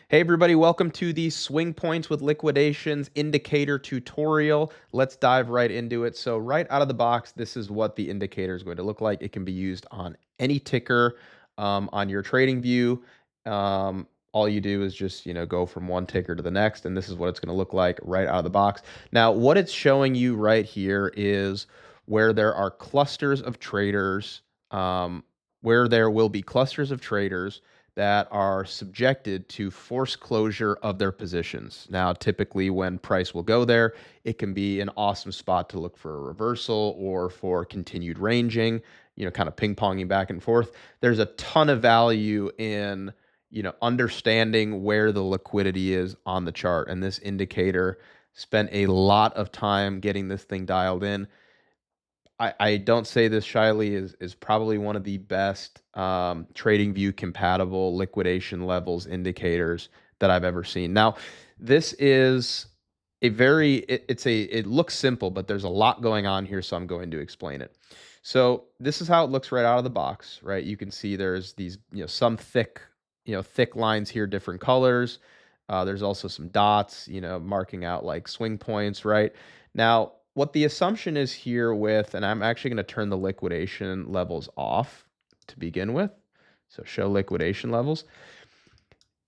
Hey everybody, welcome to the Swing Points with Liquidations indicator tutorial. Let's dive right into it. So right out of the box, this is what the indicator is going to look like. It can be used on any ticker on your trading view. All you do is just, go from one ticker to the next, and this is what it's going to look like right out of the box. Now, what it's showing you right here is where there are clusters of traders, where there will be clusters of traders that are subjected to forced closure of their positions. Now, typically when price will go there, it can be an awesome spot to look for a reversal or for continued ranging, kind of ping-ponging back and forth. There's a ton of value in, understanding where the liquidity is on the chart. And this indicator spent a lot of time getting this thing dialed in. I don't say this shyly, is probably one of the best trading view compatible liquidation levels indicators that I've ever seen. Now, this is a very it looks simple, but there's a lot going on here, so I'm going to explain it. So this is how it looks right out of the box, right? You can see there's these, some thick lines here, different colors. There's also some dots, marking out like swing points, right? Now, what the assumption is here with, and I'm actually going to turn the liquidation levels off to begin with. So show liquidation levels.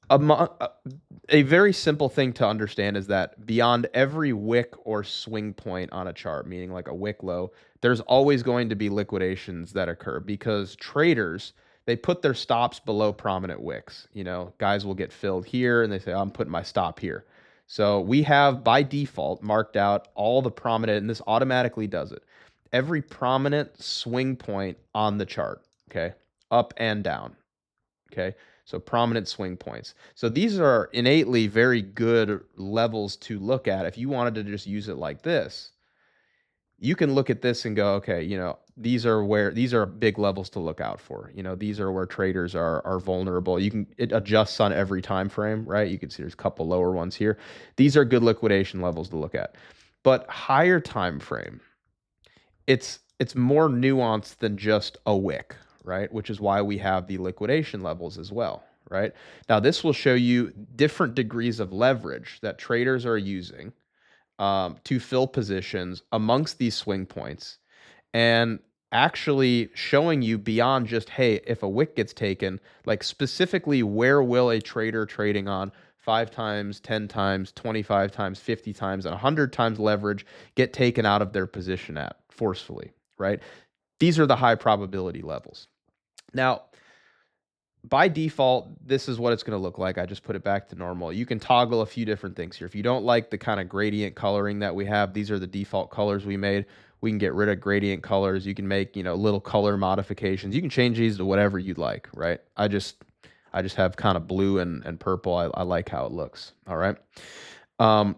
A very simple thing to understand is that beyond every wick or swing point on a chart, meaning like a wick low, there's always going to be liquidations that occur because traders, they put their stops below prominent wicks. Guys will get filled here and they say, I'm putting my stop here. So we have by default marked out all the prominent, and this automatically does it. Every prominent swing point on the chart, okay, up and down, okay. So prominent swing points. So these are innately very good levels to look at. If you wanted to just use it like this, you can look at this and go, okay, these are big levels to look out for. These are where traders are vulnerable. It adjusts on every time frame, right? You can see there's a couple lower ones here. These are good liquidation levels to look at. But higher time frame, it's more nuanced than just a wick, right? Which is why we have the liquidation levels as well, right? Now, this will show you different degrees of leverage that traders are using to fill positions amongst these swing points, and actually showing you beyond just, hey, if a wick gets taken, like specifically where will a trader trading on 5 times, 10 times, 25 times, 50 times, and 100 times leverage get taken out of their position at forcefully, right? These are the high probability levels. Now, by default, this is what it's going to look like. I just put it back to normal. You can toggle a few different things here. If you don't like the kind of gradient coloring that we have, these are the default colors we made. We can get rid of gradient colors. You can make, little color modifications. You can change these to whatever you'd like, right? I just have kind of blue and purple. I like how it looks. All right.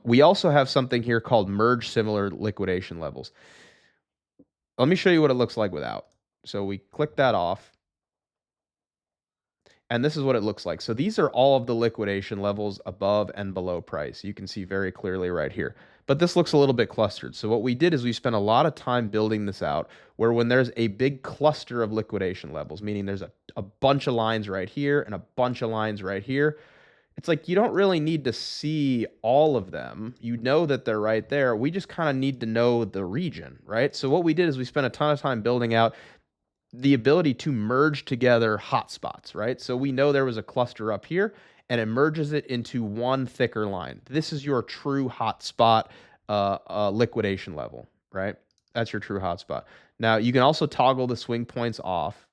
We also have something here called merge similar liquidation levels. Let me show you what it looks like without. So we click that off. And this is what it looks like. So these are all of the liquidation levels above and below price. You can see very clearly right here. But this looks a little bit clustered. So what we did is we spent a lot of time building this out, where when there's a big cluster of liquidation levels, meaning there's a bunch of lines right here and a bunch of lines right here, it's like you don't really need to see all of them. You know that they're right there. We just kind of need to know the region, right? So what we did is we spent a ton of time building out the ability to merge together hotspots, right? So we know there was a cluster up here, and it merges it into one thicker line. This is your true hotspot liquidation level, right? That's your true hotspot. Now, you can also toggle the swing points off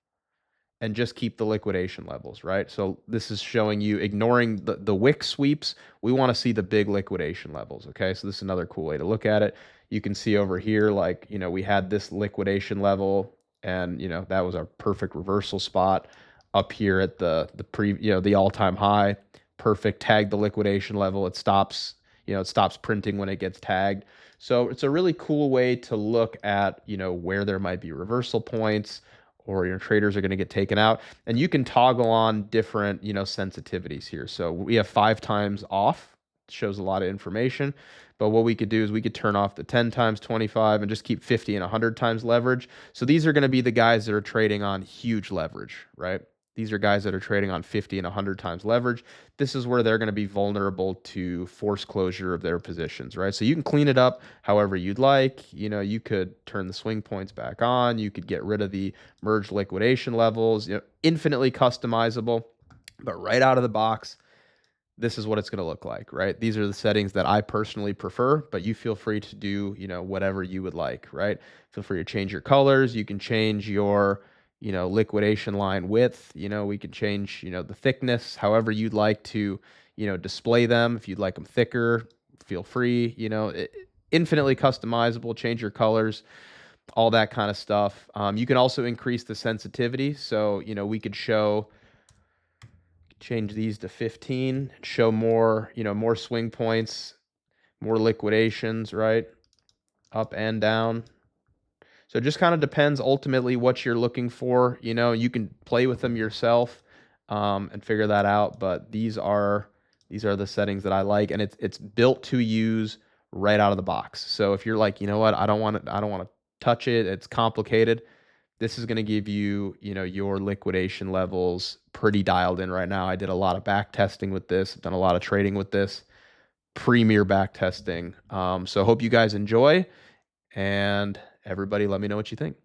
and just keep the liquidation levels, right? So this is showing you ignoring the wick sweeps. We want to see the big liquidation levels, okay? So this is another cool way to look at it. You can see over here, like, we had this liquidation level, and that was our perfect reversal spot up here at the all-time high. Perfect. Tag the liquidation level. It stops printing when it gets tagged. So it's a really cool way to look at where there might be reversal points, or your traders are going to get taken out, and you can toggle on different sensitivities here. So we have 5 times off. It shows a lot of information. But what we could do is we could turn off the 10 times, 25, and just keep 50 and 100 times leverage. So these are going to be the guys that are trading on huge leverage, right? These are guys that are trading on 50 and 100 times leverage. This is where they're going to be vulnerable to forced closure of their positions, right? So you can clean it up however you'd like. You could turn the swing points back on. You could get rid of the merge liquidation levels, infinitely customizable. But right out of the box, this is what it's going to look like, right? These are the settings that I personally prefer, but you feel free to do, whatever you would like, right? Feel free to change your colors. You can change your, liquidation line width. We can change, the thickness, however you'd like to, display them. If you'd like them thicker, feel free, infinitely customizable, change your colors, all that kind of stuff. You can also increase the sensitivity. So, we could change these to 15, show more, more swing points, more liquidations, right? Up and down. So it just kind of depends ultimately what you're looking for. You can play with them yourself and figure that out. But these are the settings that I like, and it's built to use right out of the box. So if you're like, you know what, I don't want to touch it. It's complicated. This is going to give you, your liquidation levels pretty dialed in right now. I did a lot of back testing with this, done a lot of trading with this, premier back testing. So hope you guys enjoy, and everybody let me know what you think.